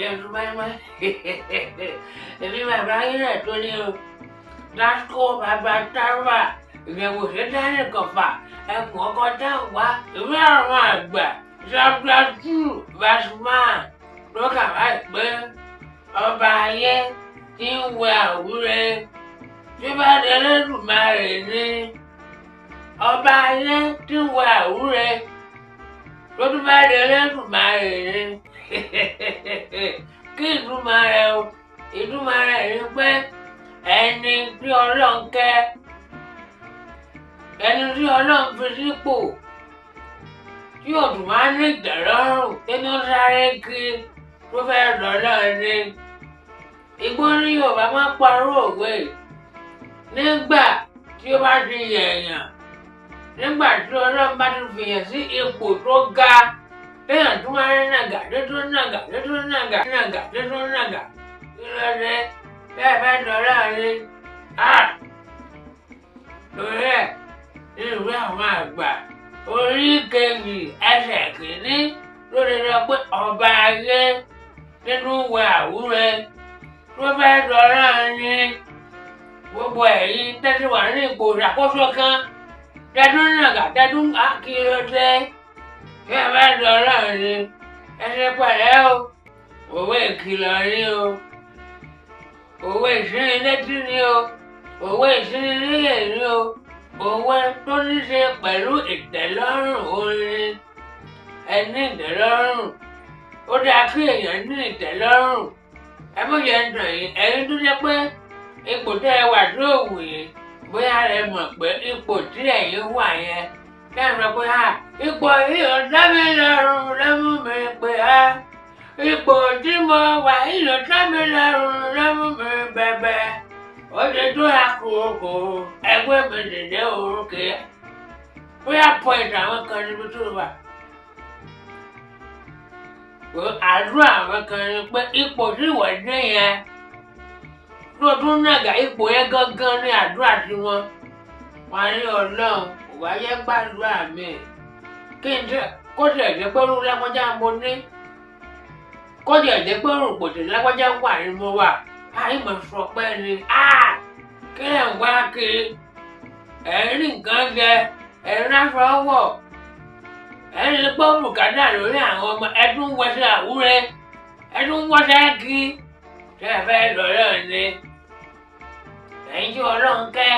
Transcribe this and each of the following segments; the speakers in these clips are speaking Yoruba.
Ẹ̀rù máa èmi bàbá yín rẹ̀ tó ní o lásìkò bàbá táwà ìyẹ̀wò ṣe dání kọfà ẹkùn ọkọ̀ dáhùn wá ìwé àwọn àgbà chapter 2 verse 1 ló kà báyìí pé ọba ayé tí ń wẹ àwúre tí bá dé Olódùmarè ni ọba ayé tí ń wẹ àwúre tó tún bá dé Olódùmarè ni kí ìtumọ̀ rẹ̀ o ìtumọ̀ rẹ̀ ni pé ẹni tí Ọlọ́run kẹ́ ẹni tí Ọlọ́run fi sípò tí òtún máa ní ìtẹ́lọ́rùn tẹ́ni ó sáré kí tó fẹ́ dọ́lọ́ ni igbó ní Yorùbá máa parọ́ òwe nígbà tí ó bá ti yẹ̀yàn nígbà tí Ọlọ́run bá ti fìyàn sí ipò tó ga téèyàn tún máa ń nàgà tó tún nàgà tó tún nàgà nàgà tó tún nàgà kí ló dé bẹ́ẹ̀ fẹ́ dọ́lọ́ ni lórí ẹ̀ ní ìwé àwọn àgbà orí kejì ẹsẹ̀ kìíní ló lè sọ pé ọba ayé nínú ìwé àwúre tó fẹ́ dọ́lọ́ ni gbogbo ẹ̀yin tẹ́tí wà ní ipò ìṣàkóso kan tẹ́tún nàgà tẹ́tún kí ló dé kí ẹ fẹ́ dọ́lọ́ ni ẹ ṣe pẹ̀lẹ́ o òwe ìkìlọ̀ ni o òwe ìṣínilétí ni o òwe ìṣíniléyè ni o òwe tó ní ṣe pẹ̀lú ìtẹ́lọ́rùn orin ẹni ìtẹ́lọ́rùn ó dáa kí èèyàn ní ìtẹ́lọ́rùn ẹ mọ̀ yẹn ń tàn yín ẹ̀yin tó jẹ́ pé ipò tẹ́ ẹ wà tó wù yín bóyá ẹ mọ̀ pé ipò tí ẹ̀yin wà yẹn kẹ́ ẹ sọ pé ipò yìí ò dá mi lọ́rùn lẹ́mú mi pé ipò tí mo wà yìí ò dá mi lọ́rùn lẹ́mú mi bẹ̀bẹ̀ ó ti tó àkókò ẹgbẹ́ mi dìde òrùké bóyá point àwọn kan níbi tó wà àdúrà àwọn kan ni pé ipò tí ìwọ dé yẹn tó tún nàgà ipò yẹn gangan ní àdúrà tiwọn wọn ní Ọlọ́run kò wáyé gbàdúrà mi kí n tẹ kó tẹ̀ jẹ́ pé irú lágbájá mo ní kó tẹ̀ jẹ́ pé irú pòtè lágbájá wà ní mo wà àìmọ̀ sọ pé ni kí ẹ̀ ń wá kiri ẹ̀rín nǹkan jẹ ẹ̀rín aṣọ wọ̀ ẹ̀rín gbọ́ bùkátà lórí àwọn ọmọ ẹdún wọṣẹ́ àwúre ẹdún wọṣẹ́ kí tẹ́ ẹ fẹ́ lọ́rọ̀ ni ẹ̀yin tí Ọlọ́run kẹ́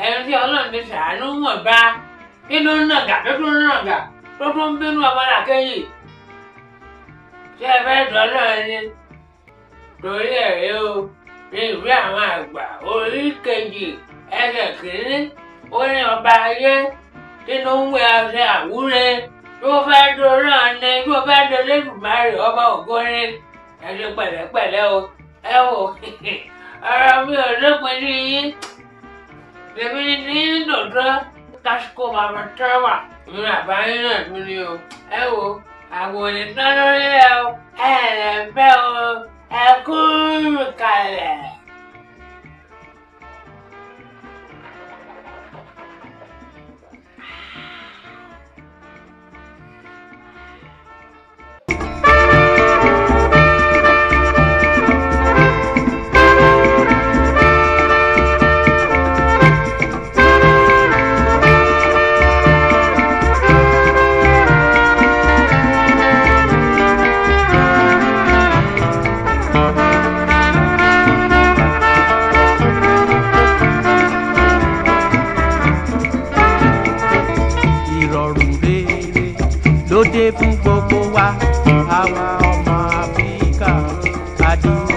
ẹ̀yin tí Ọlọ́run ti ṣàánú wọ̀n bá nínú nàgà tó tún nàgà tó tún bínú ọmọlàkejì tẹ́ ẹ fẹ́ lọ́rọ̀ ni torí ẹ̀rí o ní ìwé àwọn àgbà orí kejì ẹsẹ̀ kìíní ó ní ọba ayé nínú ń wẹ ọṣẹ àwúre tó fẹ́ dọ́lọ́ ni tó fẹ́ dọ́lé Olódùmarè ọba ògo ni ẹ ṣe pẹ̀lẹ́pẹ̀lẹ́ o ẹ wò ọ̀rọ̀ mi ò lópin sí yín tèmi ní ti yín dòdò lásìkò bàbá táwà mi bàbá yín náà tún ni o ẹ wò àwòrán tán lórí ẹ o ẹ lè fẹ́ o. ẹ kú kalẹ̀. Lóde fún gbogbo wa àwa ọmọ Áfíríkà adúró.